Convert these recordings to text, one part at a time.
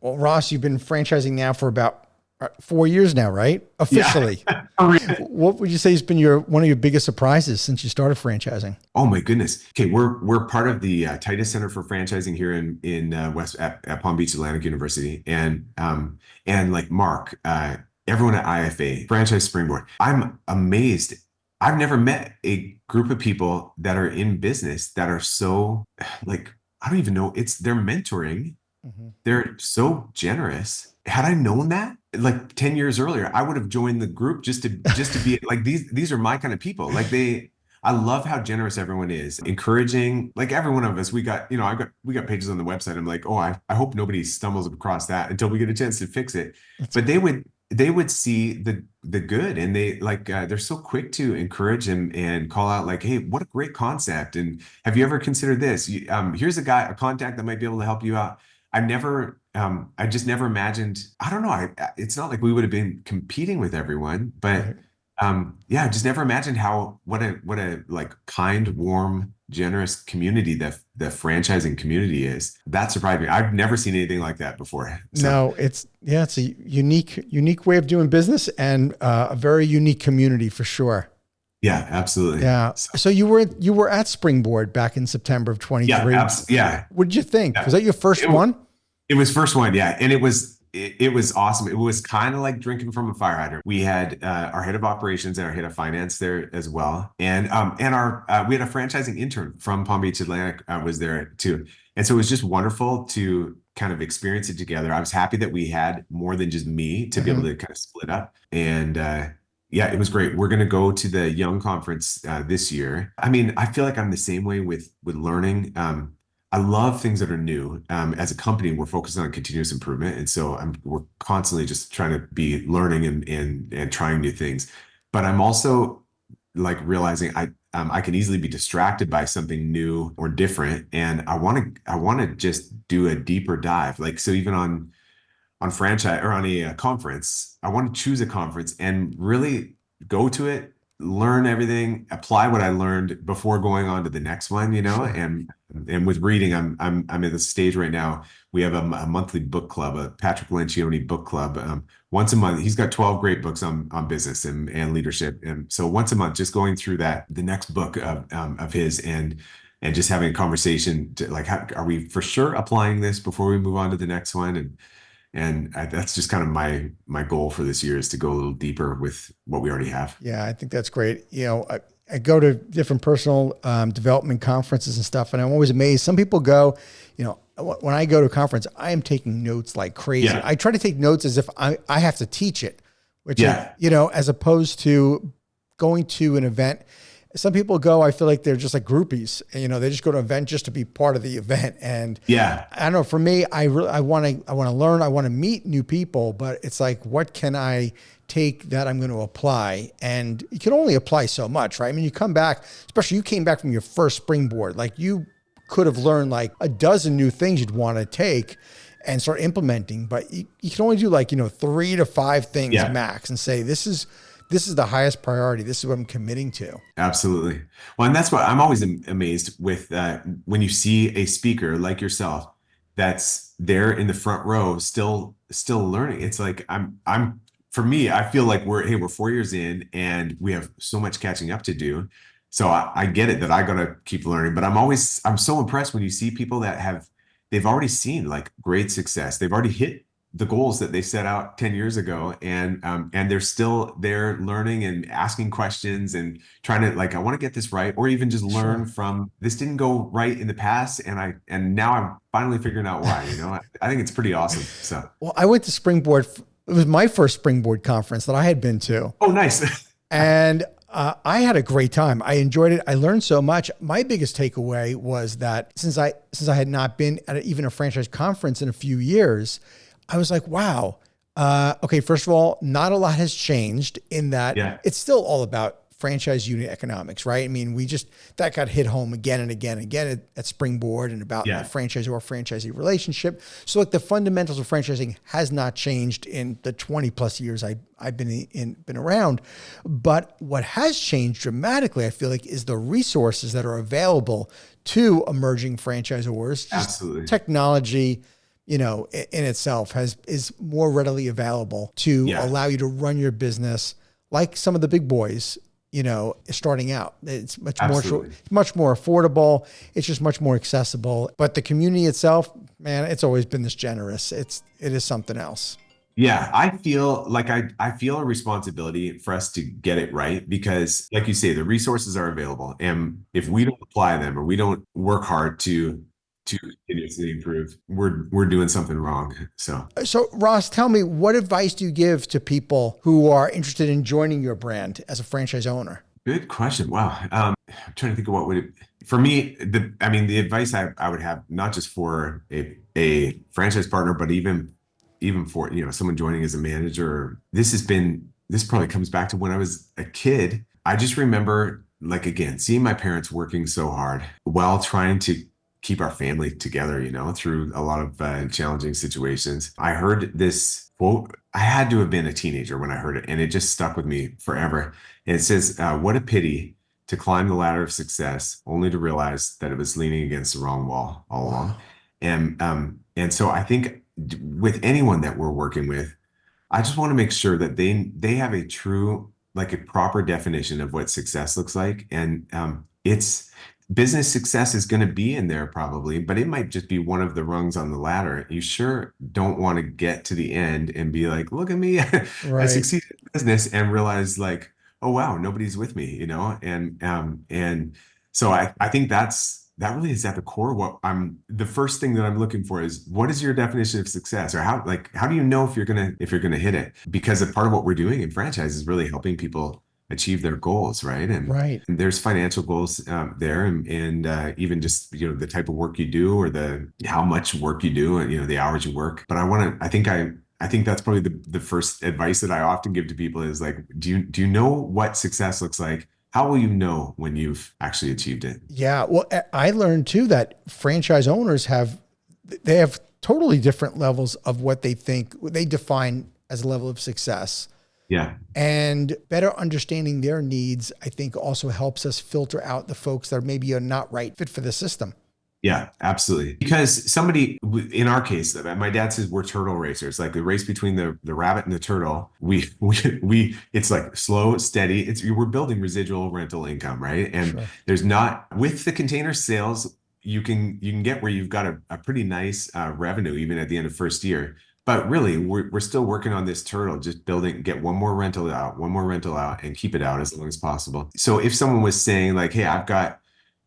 Well, Ross, you've been franchising now for about 4 years now, right? Yeah. Officially. What would you say has been one of your biggest surprises since you started franchising? Oh my goodness. Okay, we're part of the Titus Center for Franchising here in West at Palm Beach Atlantic University, and like Mark, everyone at IFA Franchise Springboard. I'm amazed. I've never met a group of people that are in business that are so like I don't even know. They're mentoring. Mhm. They're so generous. Had I known that like 10 years earlier, I would have joined the group just to be like these are my kind of people. I love how generous everyone is, encouraging. Like every one of us, we got pages on the website. I'm like, oh, I hope nobody stumbles across that until we get a chance to fix it. That's But they would see the good, and they're so quick to encourage and call out like, hey, what a great concept. And have you ever considered this? Here's a contact that might be able to help you out. I just never imagined, I don't know. It's not like we would have been competing with everyone, but right. yeah, I just never imagined what a like kind, warm, generous community that the franchising community is. That surprised me. I've never seen anything like that before. So No, it's a unique way of doing business and a very unique community for sure. yeah, absolutely. Yeah. So So you were at Springboard back in September of yeah, 23. yeah, What did you think? Was yeah. that your first It, one? It was first one, yeah, and it was awesome. It was kind of like drinking from a fire hydrant. We had our head of operations and our head of finance there as well, and our we had a franchising intern from Palm Beach Atlantic was there too, and so it was just wonderful to kind of experience it together. I was happy that we had more than just me to be able Mhm. to kind of split up, and yeah, it was great. We're going to go to the Young Conference this year. I mean, I feel like I'm the same way with learning. I love things that are new. As a company, we're focused on continuous improvement, and so we're constantly just trying to be learning and trying new things. But I'm also like realizing I can easily be distracted by something new or different, and I want to just do a deeper dive. Like so, even on franchise or on a conference, I want to choose a conference and really go to it, learn everything, apply what I learned before going on to the next one, Sure. and with reading, I'm at the stage right now. We have a monthly book club, a Patrick Lencioni book club. Once a month, he's got 12 great books on business and leadership. And so once a month, just going through the next book of his and just having a conversation to like, are we for sure applying this before we move on to the next one? That's just kind of my goal for this year is to go a little deeper with what we already have. Yeah, I think that's great. I go to different personal development conferences and stuff, and I'm always amazed. Some people go, when I go to a conference, I am taking notes like crazy. Yeah, I try to take notes as if I have to teach it, which is, yeah, as opposed to going to an event. Some people go, I feel like they're just like groupies. And, they just go to an event just to be part of the event. And yeah, I don't know, for me, I want to learn, I want to meet new people, but it's like, what can I take that I'm going to apply? And you can only apply so much, right? I mean, you come back, especially you came back from your first springboard, like you could have learned like a dozen new things you'd want to take and start implementing, but you can only do like, 3 to 5 things yeah. max and say, this is the highest priority. This is what I'm committing to. Absolutely. Well, and that's what I'm always amazed with when you see a speaker like yourself that's there in the front row, still learning. It's like for me, I feel like we're 4 years in and we have so much catching up to do. So I get it that I gotta keep learning, but I'm so impressed when you see people they've already seen like great success. They've already hit the goals that they set out 10 years ago, and they're still there learning and asking questions and trying to like, I want to get this right, or even just learn Sure. from this didn't go right in the past, and now I'm finally figuring out why. I think it's pretty awesome. So Well, I went to Springboard. It was my first Springboard conference that I had been to. oh nice. And I had a great time. I enjoyed it. I learned so much. My biggest takeaway was that since I had not been at even a franchise conference in a few years, I was like, wow. Okay, first of all, not a lot has changed in that Yeah, it's still all about franchise unit economics, right? I mean, that got hit home again and again and again at Springboard and about the yeah, franchisor franchisee relationship. So like the fundamentals of franchising has not changed in the 20 plus years I've been around. But what has changed dramatically, I feel like, is the resources that are available to emerging franchisors, just absolutely. technology, in itself is more readily available to allow you to run your business like some of the big boys, starting out. It's much more affordable. It's just much more accessible. But the community itself, man, it's always been this generous. It is something else. Yeah, I feel like I feel a responsibility for us to get it right because, like you say, the resources are available, and if we don't apply them or we don't work hard to continuously improve, we're doing something wrong. So Ross, tell me, what advice do you give to people who are interested in joining your brand as a franchise owner? Good question. Wow. I'm trying to think of what would it, for me, the advice I would have, not just for a franchise partner, but even for, someone joining as a manager, this probably comes back to when I was a kid. I just remember, like, again, seeing my parents working so hard while trying to keep our family together, through a lot of challenging situations. I heard this quote. I had to have been a teenager when I heard it, and it just stuck with me forever. And it says, what a pity to climb the ladder of success only to realize that it was leaning against the wrong wall all along. And so I think with anyone that we're working with, I just want to make sure that they have a true, like, a proper definition of what success looks like. And it's business success is going to be in there probably, but it might just be one of the rungs on the ladder. You sure don't want to get to the end and be like, look at me, I succeeded in business, and realize, like, oh wow, nobody's with me, and so I think that really is at the core. The first thing that I'm looking for is, what is your definition of success, or how do you know if you're gonna hit it? Because a part of what we're doing in franchise is really helping people achieve their goals, right? And there's financial goals there, and even just the type of work you do, or how much work you do, and the hours you work. But I think that's probably the first advice that I often give to people is, like, do you know what success looks like? How will you know when you've actually achieved it? Yeah, well, I learned too that franchise owners have totally different levels of what they define as a level of success. Yeah. And better understanding their needs, I think, also helps us filter out the folks that maybe are not right fit for the system. Yeah, absolutely. Because somebody, in our case, my dad says we're turtle racers, like the race between the rabbit and the turtle. It's like slow, steady. We're building residual rental income, right? And there's not, with the container sales, you can get where you've got a pretty nice revenue even at the end of first year. But really, we're still working on this turtle, just get one more rental out, and keep it out as long as possible. So if someone was saying, like, hey,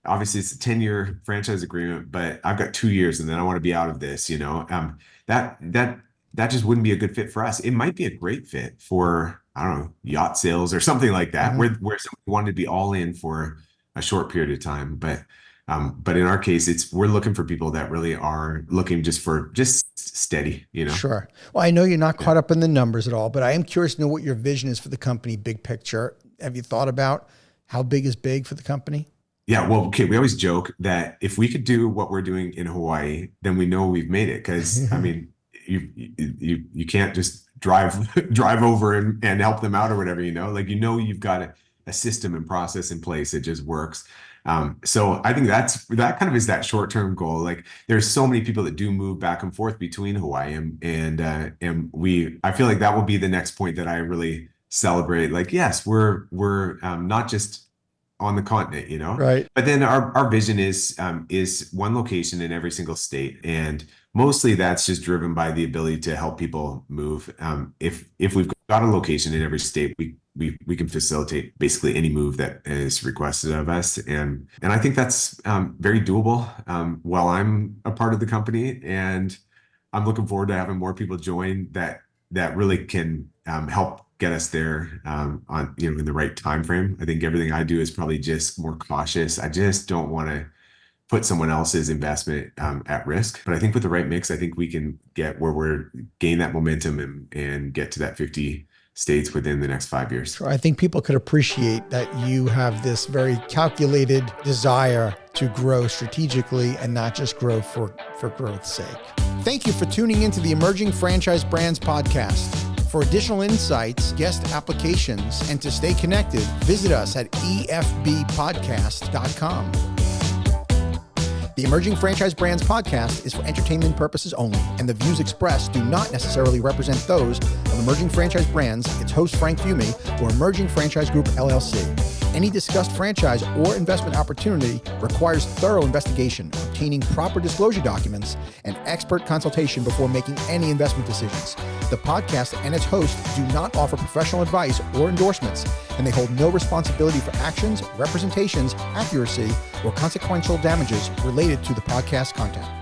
obviously it's a 10-year franchise agreement, but I've got 2 years and then I want to be out of this, that just wouldn't be a good fit for us. It might be a great fit for, I don't know, yacht sales or something like that, where someone wanted to be all in for a short period of time. But in our case, we're looking for people that really are looking just steady, Sure. Well, I know you're not caught up in the numbers at all, but I am curious to know what your vision is for the company, big picture. Have you thought about how big is big for the company? Yeah, well, okay, we always joke that if we could do what we're doing in Hawaii, then we know we've made it. Because I mean, you can't just drive over and help them out or whatever, like, you've got a system and process in place that just works. So I think that kind of is that short-term goal. Like, there's so many people that do move back and forth between Hawaii and I feel like that will be the next point that I really celebrate. Like, yes, we're not just on the continent, right? But then our vision is one location in every single state, and mostly that's just driven by the ability to help people move. If we've got a location in every state, we can facilitate basically any move that is requested of us, and I think that's very doable while I'm a part of the company, and I'm looking forward to having more people join that really can help get us there on in the right time frame. I think everything I do is probably just more cautious. I just don't want to put someone else's investment at risk. But I think with the right mix, I think we can get where we're gain that momentum and get to that 50 states within the next 5 years. Sure. I think people could appreciate that you have this very calculated desire to grow strategically and not just grow for growth's sake. Thank you for tuning into the Emerging Franchise Brands podcast. For additional insights, guest applications, and to stay connected, visit us at efbpodcast.com. The Emerging Franchise Brands podcast is for entertainment purposes only, and the views expressed do not necessarily represent those of Emerging Franchise Brands, its host Frank Fumey, or Emerging Franchise Group LLC. Any discussed franchise or investment opportunity requires thorough investigation, obtaining proper disclosure documents, and expert consultation before making any investment decisions. The podcast and its host do not offer professional advice or endorsements, and they hold no responsibility for actions, representations, accuracy, or consequential damages related to the podcast content.